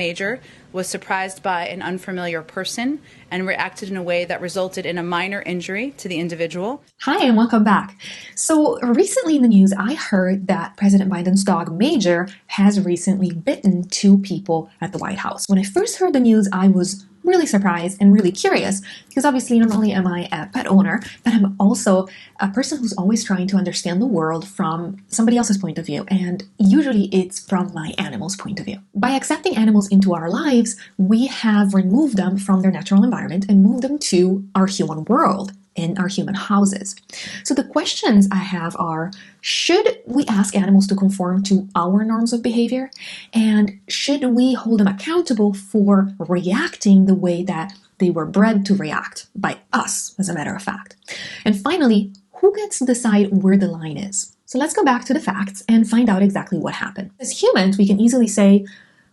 Major was surprised by an unfamiliar person and reacted in a way that resulted in a minor injury to the individual. Hi, and welcome back. So recently in the news, I heard that President Biden's dog Major has recently bitten 2 people at the White House. When I first heard the news, I was really surprised and really curious because obviously not only am I a pet owner, but I'm also a person who's always trying to understand the world from somebody else's point of view, and usually it's from my animal's point of view. By accepting animals into our lives, we have removed them from their natural environment and moved them to our human world, in our human houses. So the questions I have are, should we ask animals to conform to our norms of behavior? And should we hold them accountable for reacting the way that they were bred to react by us, as a matter of fact? And finally, who gets to decide where the line is? So let's go back to the facts and find out exactly what happened. As humans, we can easily say,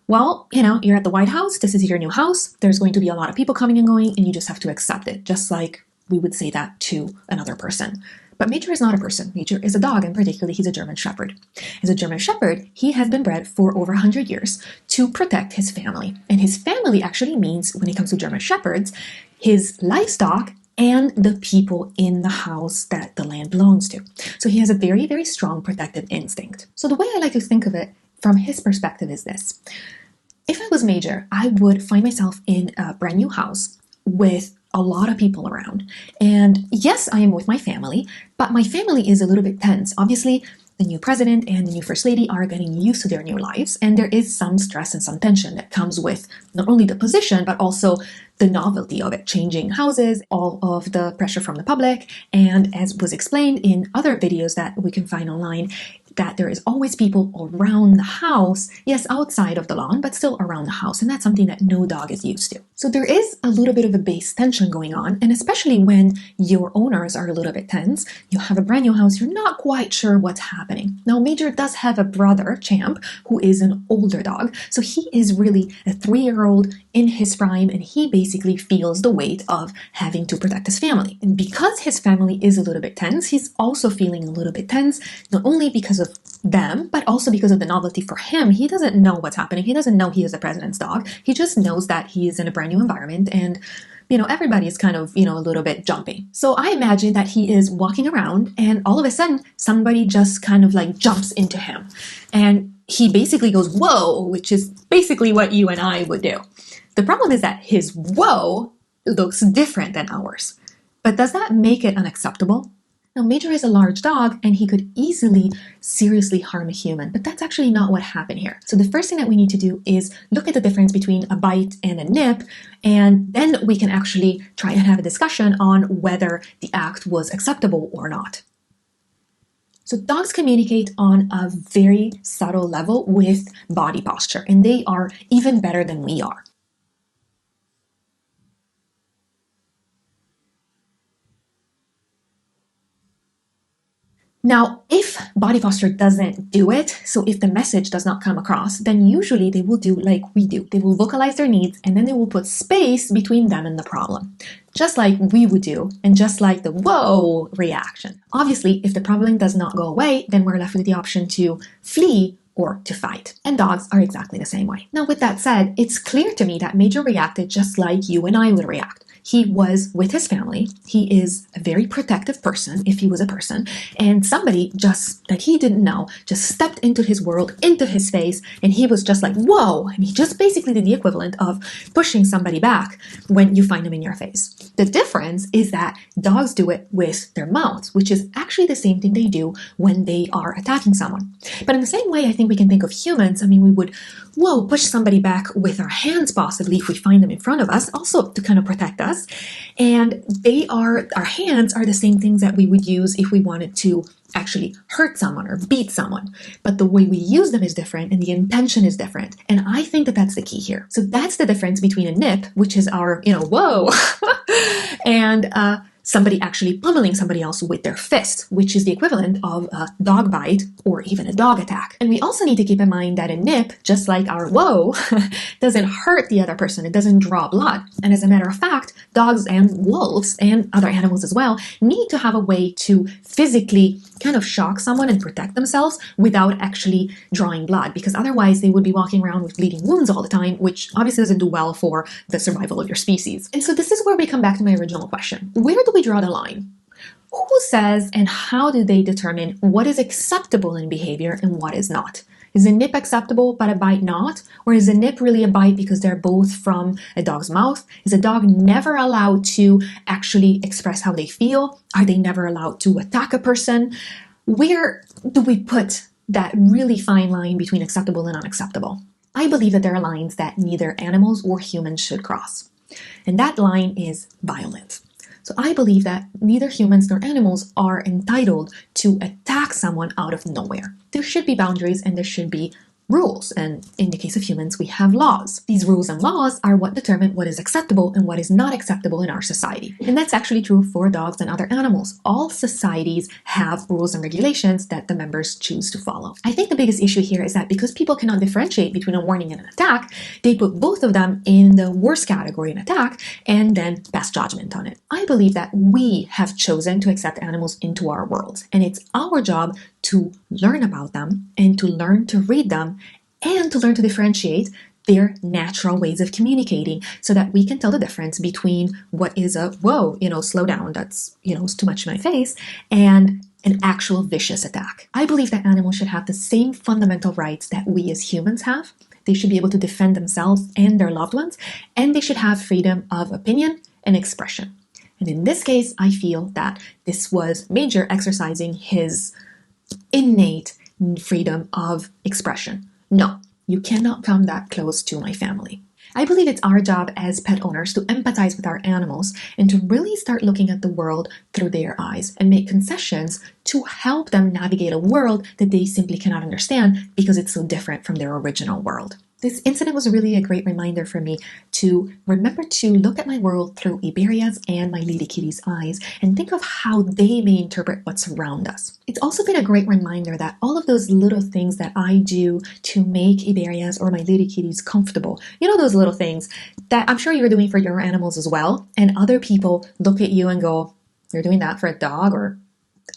well, you're at the White House, this is your new house, there's going to be a lot of people coming and going, and you just have to accept it, just like we would say that to another person. But Major is not a person. Major is a dog, and particularly he's a German Shepherd. As a German Shepherd, he has been bred for over 100 years to protect his family. And his family actually means, when it comes to German Shepherds, his livestock and the people in the house that the land belongs to. So he has a very, very strong protective instinct. So the way I like to think of it from his perspective is this. If I was Major, I would find myself in a brand new house with a lot of people around. And yes, I am with my family, but my family is a little bit tense. Obviously, the new president and the new first lady are getting used to their new lives, and there is some stress and some tension that comes with not only the position, but also the novelty of it, changing houses, all of the pressure from the public, and as was explained in other videos that we can find online, that there is always people around the house, yes, outside of the lawn, but still around the house, and that's something that no dog is used to. So there is a little bit of a base tension going on, and especially when your owners are a little bit tense, you have a brand new house, you're not quite sure what's happening. Now, Major does have a brother, Champ, who is an older dog, so he is really a 3-year-old in his prime, and he basically feels the weight of having to protect his family. And because his family is a little bit tense, he's also feeling a little bit tense, not only because of them, but also because of the novelty for him. He doesn't know what's happening. He doesn't know he is the president's dog. He just knows that he is in a brand new environment, and everybody is kind of, a little bit jumpy. So I imagine that he is walking around and all of a sudden somebody just kind of like jumps into him. And he basically goes, whoa, which is basically what you and I would do. The problem is that his whoa looks different than ours. But does that make it unacceptable? Now, Major is a large dog and he could easily seriously harm a human, but that's actually not what happened here. So the first thing that we need to do is look at the difference between a bite and a nip, and then we can actually try and have a discussion on whether the act was acceptable or not. So dogs communicate on a very subtle level with body posture, and they are even better than we are. Now, if body posture doesn't do it, so if the message does not come across, then usually they will do like we do. They will vocalize their needs and then they will put space between them and the problem, just like we would do, and just like the whoa reaction. Obviously, if the problem does not go away, then we're left with the option to flee or to fight. And dogs are exactly the same way. Now, with that said, it's clear to me that Major reacted just like you and I would react. He was with his family. He is a very protective person, if he was a person, and somebody just that he didn't know just stepped into his world, into his face, and he was just like, whoa, and he just basically did the equivalent of pushing somebody back when you find them in your face. The difference is that dogs do it with their mouths, which is actually the same thing they do when they are attacking someone. But in the same way, I think we can think of humans. I mean, we would, push somebody back with our hands possibly if we find them in front of us, also to kind of protect us. And our hands are the same things that we would use if we wanted to actually hurt someone or beat someone. But the way we use them is different and the intention is different. And I think that that's the key here. So that's the difference between a nip, which is our, whoa, and somebody actually pummeling somebody else with their fist, which is the equivalent of a dog bite or even a dog attack. And we also need to keep in mind that a nip, just like our whoa, doesn't hurt the other person. It doesn't draw blood. And as a matter of fact, dogs and wolves and other animals as well need to have a way to physically kind of shock someone and protect themselves without actually drawing blood, because otherwise they would be walking around with bleeding wounds all the time, which obviously doesn't do well for the survival of your species. And so this is where we come back to my original question. Where do we draw the line? Who says and how do they determine what is acceptable in behavior and what is not? Is a nip acceptable but a bite not? Or is a nip really a bite because they're both from a dog's mouth? Is a dog never allowed to actually express how they feel? Are they never allowed to attack a person? Where do we put that really fine line between acceptable and unacceptable? I believe that there are lines that neither animals or humans should cross. And that line is violence. So I believe that neither humans nor animals are entitled to attack someone out of nowhere. There should be boundaries and there should be rules. And in the case of humans, we have laws. These rules and laws are what determine what is acceptable and what is not acceptable in our society. And that's actually true for dogs and other animals. All societies have rules and regulations that the members choose to follow. I think the biggest issue here is that because people cannot differentiate between a warning and an attack, they put both of them in the worst category, an attack, and then pass judgment on it. I believe that we have chosen to accept animals into our world, and it's our job to learn about them and to learn to read them and to learn to differentiate their natural ways of communicating so that we can tell the difference between what is a, whoa, slow down, that's, it's too much in my face, and an actual vicious attack. I believe that animals should have the same fundamental rights that we as humans have. They should be able to defend themselves and their loved ones, and they should have freedom of opinion and expression. And in this case, I feel that this was Major exercising his innate freedom of expression. No, you cannot come that close to my family. I believe it's our job as pet owners to empathize with our animals and to really start looking at the world through their eyes and make concessions to help them navigate a world that they simply cannot understand because it's so different from their original world. This incident was really a great reminder for me to remember to look at my world through Iberia's and my Lady Kitty's eyes and think of how they may interpret what's around us. It's also been a great reminder that all of those little things that I do to make Iberia's or my Lady Kitty's comfortable, those little things that I'm sure you're doing for your animals as well, and other people look at you and go, you're doing that for a dog, or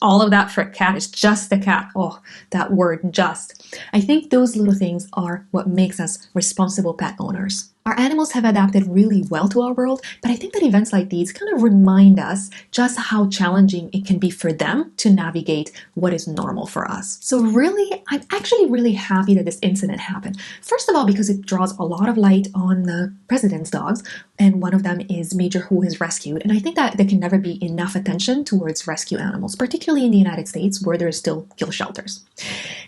all of that for a cat. It's just a cat. Oh, that word, just. I think those little things are what makes us responsible pet owners. Our animals have adapted really well to our world, but I think that events like these kind of remind us just how challenging it can be for them to navigate what is normal for us. So really, I'm actually really happy that this incident happened. First of all, because it draws a lot of light on the president's dogs, and one of them is Major, who is rescued. And I think that there can never be enough attention towards rescue animals, particularly in the United States where there are still kill shelters.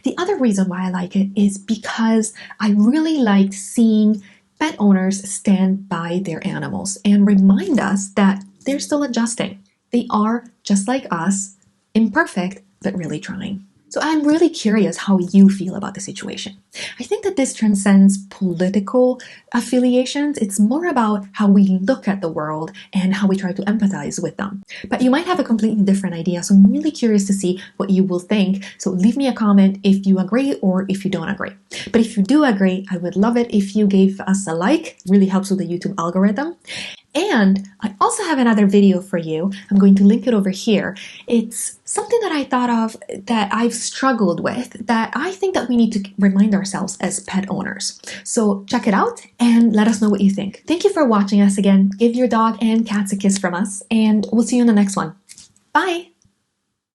The other reason why I like it is because I really liked seeing pet owners stand by their animals and remind us that they're still adjusting. They are, just like us, imperfect, but really trying. So I'm really curious how you feel about the situation. I think that this transcends political affiliations. It's more about how we look at the world and how we try to empathize with them. But you might have a completely different idea, so I'm really curious to see what you will think. So leave me a comment if you agree or if you don't agree. But if you do agree, I would love it if you gave us a like. It really helps with the YouTube algorithm. And I also have another video for you. I'm going to link it over here. It's something that I thought of that I've struggled with, that I think that we need to remind ourselves as pet owners. So check it out and let us know what you think. Thank you for watching us again. Give your dog and cats a kiss from us, and we'll see you in the next one. Bye!